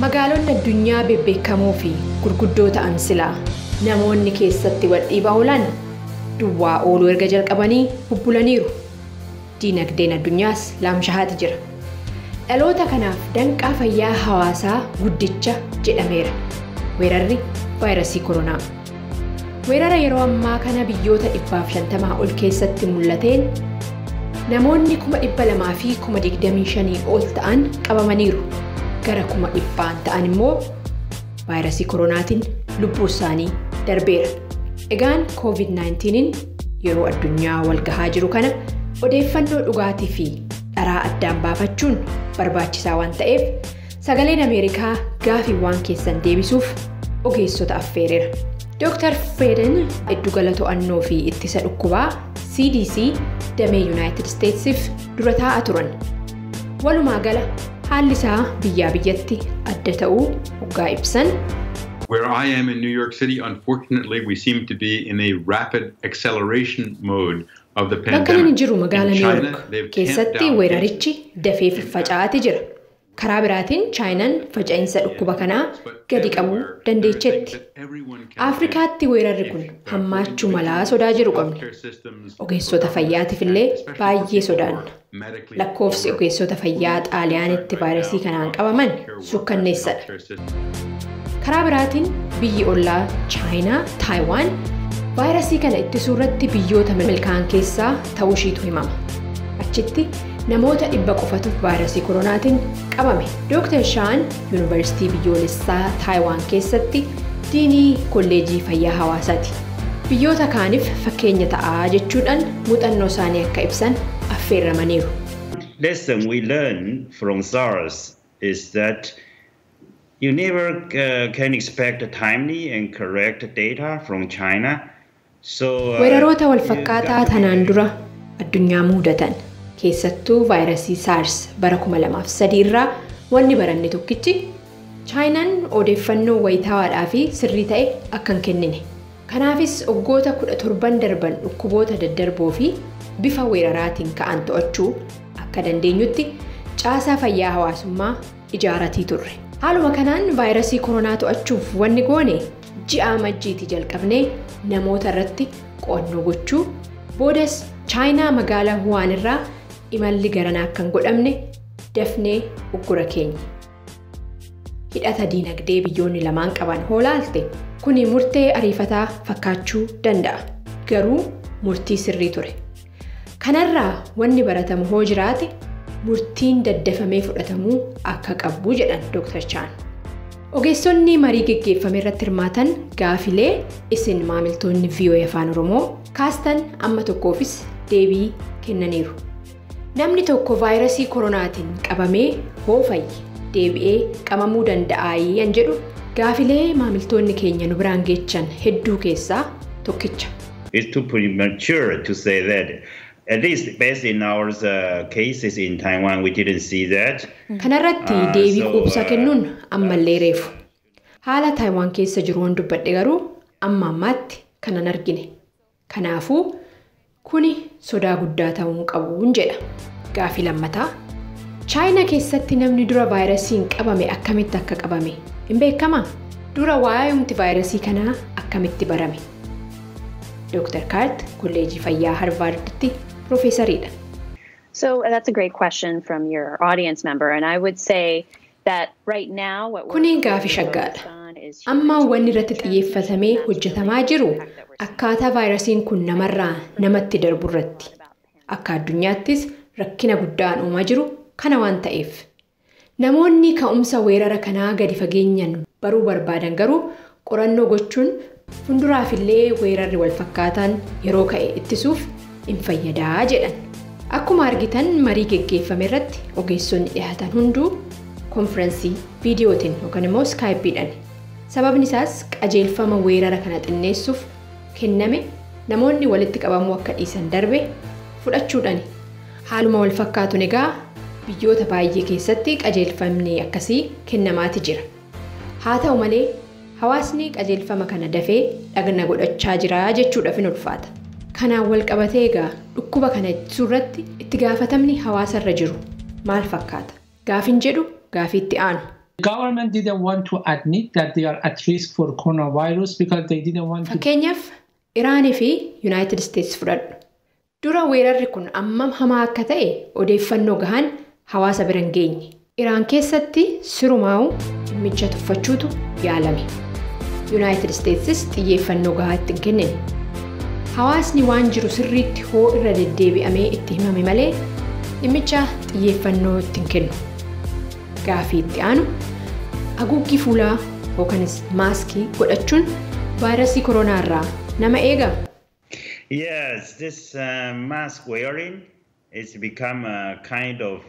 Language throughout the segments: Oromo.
Magaalonni addunyaa bebbeekamoo fi gurguddoo ta'an silaa namoonni keessatti wal dhiibaa oolan duwwaa ooluu erga jalqabanii bubbulaniiru. Diinagdeen addunyaas laamshahaati jira. Dhaloota kanaaf danqaa fayyaa hawaasaa guddicha jedhameera. Weerarri vaayirasii koronaa. Weerara yeroo ammaa kana biyyoota 150 ol keessatti mul'ateen namoonni 200,000 fi 25,000 ol ta'an qabamaniiru. Gara 100,000 ta'an immoo vaayirasii koronaatiin lubbuu isaanii darbeera. Egaan COVID-19 yeroo addunyaa wal gahaa jiru kana odeeffannoo dhugaatii fi dharaa addaan baafachuun barbaachisaa waan ta'eef sagaleen Ameerikaa gaafiiwwan keessan deebisuuf ogeessota affeereera. Dr. Freden Iddugala To'annoo fi Ittisa Dhukkubaa CDC damee United Statesiif dura taa'aa turan. Walumaa gala haalli isaa biyyaa biyyatti adda ta'uu hoggaa ibsan. Where I am in New York City, unfortunately, we seem to be in a rapid acceleration mode of the pandemic. Bakka inni jiru magaala New York keessatti weerarichi dafee faca'aati jira. Karaa biraatiin Chaayinaan faca'insa dhukkuba kanaa gadi qabuu dandeechetti. Afrikaatti weerarri kun hammaachuu malaa sodaa jiru qabna. Ogeessota fayyaatiif illee baay'ee sodaanna. Lakkoofsi ogeessota fayyaa Xaaliyaanitti vaayirasii kanaan qabaman sukkanneessadha. Karaa biraatiin biyyi ollaa Chaayinaa, Taayiwaan vaayirasii kana ittisuu irratti biyyoota milkaa'an keessaa ta'uu ishiitu himama. Achitti namoota 100 qofatu vaayirasii koronaatiin qabame. Dr. Shaan Yuunivarsiitii biyyoolessaa Taayiwaan keessatti diinii kolleejii fayyaa hawaasaati. Biyyoota kaaniif fakkeenya ta'aa jechuudhaan muuxannoo isaanii akka ibsan affeerramaniiru. Lesson we learn from SARS is that you never can expect timely and correct data from China. Weeraroota wal fakkaataa tanaan dura addunyaa mudatan keessattuu vaayirasii SARS bara 2003 irraa wanni baranne tokkichi Chaayinaan odeeffannoo wayitaawaadhaa fi sirrii ta'e akka hin kennine. Kanaafis waggoota 17 darban dhukkuboota daddarboo fi bifa weeraraatiin ka'an to'achuu akka dandeenyutti caasaa fayyaa hawaasummaa ijaaratii turre. Haaluma kanaan vaayirasii koronaa to'achuuf wanni goone ji'a majjiitii jalqabnee namoota irratti qo'annoo gochuu boodas Chaayinaa magaalaa Wuhan irraa imalli garanaa akka hin godhamne dafnee uggura keenya. Hidhata diinagdee biyyoonni lamaan qaban hoolaalte kuni murtee ariifataa fakkaachuu danda'a. Garuu murtii sirrii ture. Kanarraa wanni baratamu hoo jiraate murtiin daddafamee fudhatamuu akka qabu jedhan Dr. Chaan. Ogeessonni marii geggeeffame irratti hirmaatan gaafilee isin maamiltoonni VOA Afaan Oromoo kaastan amma tokkoofis deebii kennaniiru. Namni tokko vaayirasii koronaatiin qabamee hoo fayye deebi'ee qabamuu danda'aayii an jedhu gaafilee maamiltoonni keenya nu biraan geechan hedduu keessaa tokkicha. It's too premature to say that. At least based in our cases in Taiwan, we didn't see that. Kanarratti deebii quubsaa kennuun ammallee reefu. Haala Taiwan keessa jiru waan dubbadhe garuu amma ammaatti kanan argine. Kanaafuu kuni sodaa guddaa ta'uu qabuun jedha. Gaafii lammataa. Chaayinaa keessatti namni dura vaayirasiin qabame akkamitti akka qabame hin beekamaa? Dura waa'ee vaayirasii kanaa akkamitti barame? Dr. Kart kolleejii fayyaa Harvarditti Professoriidha. So that's a great question from your audience member, and I would say that right now what Kuni gaafii shaggaadha. Amma wanni irratti xiyyeeffatamee hojjetamaa jiru akkaataa vaayirasiin kun namarraa namatti darbu irratti. Akka addunyaattis rakkina guddaan uumaa jiru kana waan ta'eef. Namoonni ka'umsa weerara kanaa gadi fageenyaan baruu barbaadan garuu qorannoo gochuun fuulduraafillee weerarri wal fakkaataan yeroo ka'e ittisuuf hin fayyadaa jedhan. Akkuma argitan marii geggeeffame irratti ogeessonni dhiyaatan hunduu konfiraansii viidiyootiin yookaan immoo skaayipiidhaan. Sababni isaas qajeelfama weerara kana xinneessuuf kenname namoonni walitti qabamuu akka dhiisan darbe fudhachuudhaan. Haaluma wal fakkaatuun egaa biyyoota baay'ee keessatti qajeelfamni akkasii kennamaati jira. Haa ta'u malee hawaasni qajeelfama kana dafee dhagna godhachaa jira jechuudhaaf hin ulfaata. Kanaan wal qabatee egaa dhukkuba kana ittisuu irratti itti gaafatamni hawaasarra jiru maal fakkaata? Gaafiin jedhu gaafii itti aanu. government didn't want to admit that they are at risk for coronavirus because they didn't want to. Fakkeenyaaf Iraanii fi United States fudhadhu. Dura weerarri kun ammam hamaa akka ta'e odeeffannoo gahaan hawaasa bira hin geenye. Iraan keessatti sirumaa'u dhimmicha tuffachuutu yaalame. United Statesis xiyyeeffannoo gahaa itti hin kennine. Hawaasni waan jiru sirriitti hoo irra deddeebi'amee itti himame malee dhimmicha xiyyeeffannoo itti hin kennu. Gaafii itti aanu haguuggii fuulaa yookanis maaskii godhachuun vaayirasii koronaa irraa nama eega. Yes, this mask wearing has become a kind of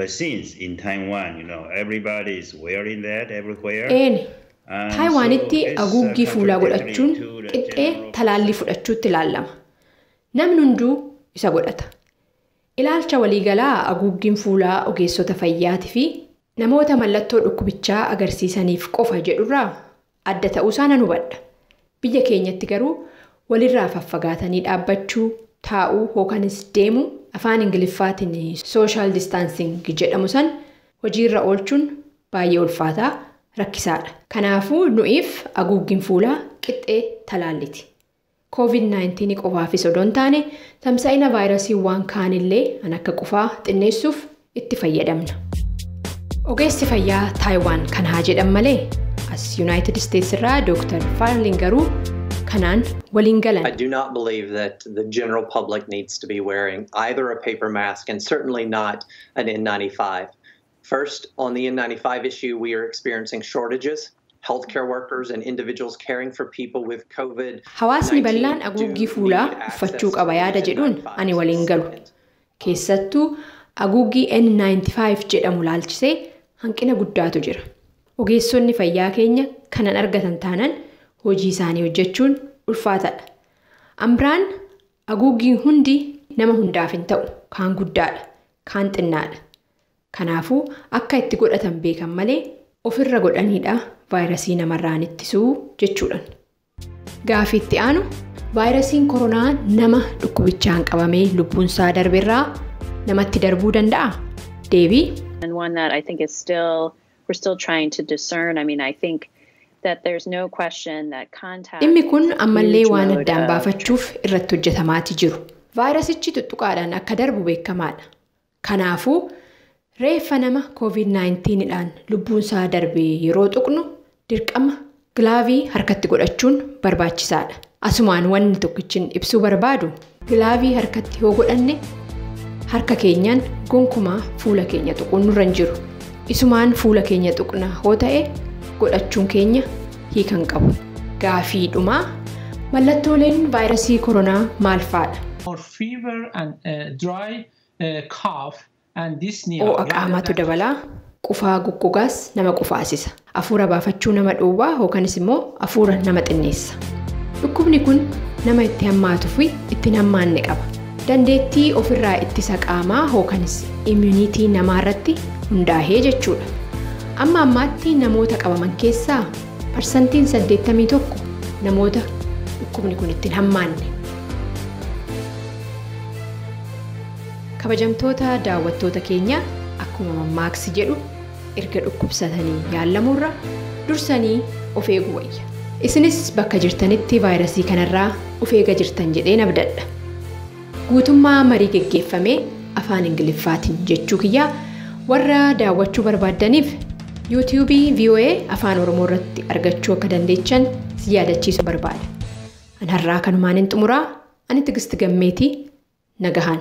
vaccines in Taiwan. Everybody is wearing that everywhere. Taiwanitti haguuggii fuulaa godhachuun qixxee talaallii fudhachuutti ilaalama. Namni hunduu isa godhata. Ilaalcha waliigalaa haguuggiin fuulaa ogeessota fayyaatii fi namoota mallattoo dhukkubichaa agarsiisaniif qofa jedhurraa adda ta'uusaa nan hubadha. Biyya keenyatti garuu walirraa faffagaatanii dhaabbachuu, taa'uu yookanis deemuu afaan Ingiliffaatiin social distancing jedhamu san hojiirra oolchuun baay'ee ulfaataa rakkisaadha. Kanaafuu nu'iif haguuggiin fuulaa qixxee talaalliti. COVID-19 qofaafis odoo hin taane tamsa'ina vaayirasiiwwan kaanillee an akka qufaa xinneessuuf itti fayyadamna. Ogeessi fayyaa Taiwan kan haa jedhan malee as United States irraa Dr. Farling garuu kanaan waliin galan. I do not believe that the general public needs to be wearing either a paper mask and certainly not an N95. First, on the N95 issue, we are experiencing shortages. Healthcare workers and individuals caring for people with COVID. Hawaasni bal'aan haguuggii fuulaa uffachuu qaba yaada jedhuun ani waliin galu. Keessattuu haguuggii N95 jedhamu laalchisee hanqina guddaatu jira. Ogeessonni fayyaa keenya kanan argatan taanaan hojii isaanii hojjechuun ulfaataadha. Ambiraan haguuggiin hundi nama hundaaf hin ta'u, kaan guddaadha, kaan xinnaadha. Kanaafuu akka itti godhatan beekan malee ofirra godhaniidha vaayirasii namarraan ittisuu jechuudhaan. Gaafii itti aanu vaayirasiin koronaa nama dhukkubichaan qabamee lubbuunsaa darbeerraa namatti darbuu danda'a? Deebii. And one that I think is we're still trying to discern. I mean, I think that there's no question that contact. Dhimmi kun ammallee waan addaan baafachuuf irratti hojjetamaati jiru. Vaayirasichi tuttuqaadhaan akka darbu beekamaadha. Kanaafuu reeffa nama COVID-19dhaan lubbuunsaa darbee yeroo tuqnu dirqama gilaavii harkatti godhachuun barbaachisaadha. Asumaan wanni tokkichin ibsuu barbaadu gilaavii harkatti yoo godhanne harka keenyaan gonkumaa fuula keenya tuquun nurra hin jiru. Isumaan fuula keenya tuqna hoo ta'e godhachuun keenya hiikan qabu. Gaafii dhumaa mallattooleen vaayirasii koronaa maal fa'aadha? Or fever and dry cough. Ho'a qaamatu dabalaa qufaa guggugaas nama qufaasisa. Afuura baafachuu nama dhoowwaa yookanis immoo afuura nama xinneessa. Dhukkubni kun nama itti hammaatuu fi itti hammaanne qaba. Dandeettii ofirraa ittisa qaamaa yookanis immuniitii namaarratti hundaa'ee jechuudha. Amma ammaatti namoota qabaman keessaa parsantiin 81 namoota dhukkubni kun itti hammaanne. Kabajamtoota daawwattoota keenya akkuma mammaaksi jedhu erga dhukkubsatanii yaallamuurra dursanii of eeguu wayya. Isinis bakka jirtanitti vaayirasii kanarraa of eega jirtan jedheen abdadha. Guutummaa marii geggeeffamee afaan Ingiliffaatiin jechuu kiyyaa warra daawwachuu barbaaddaniif YouTube VOA afaan Oromoo irratti argachuu akka dandeechan si yaadachiisuu barbaada. An har'aa kanumaan hin xumuraa ani Tigist Gammeetii nagahaan.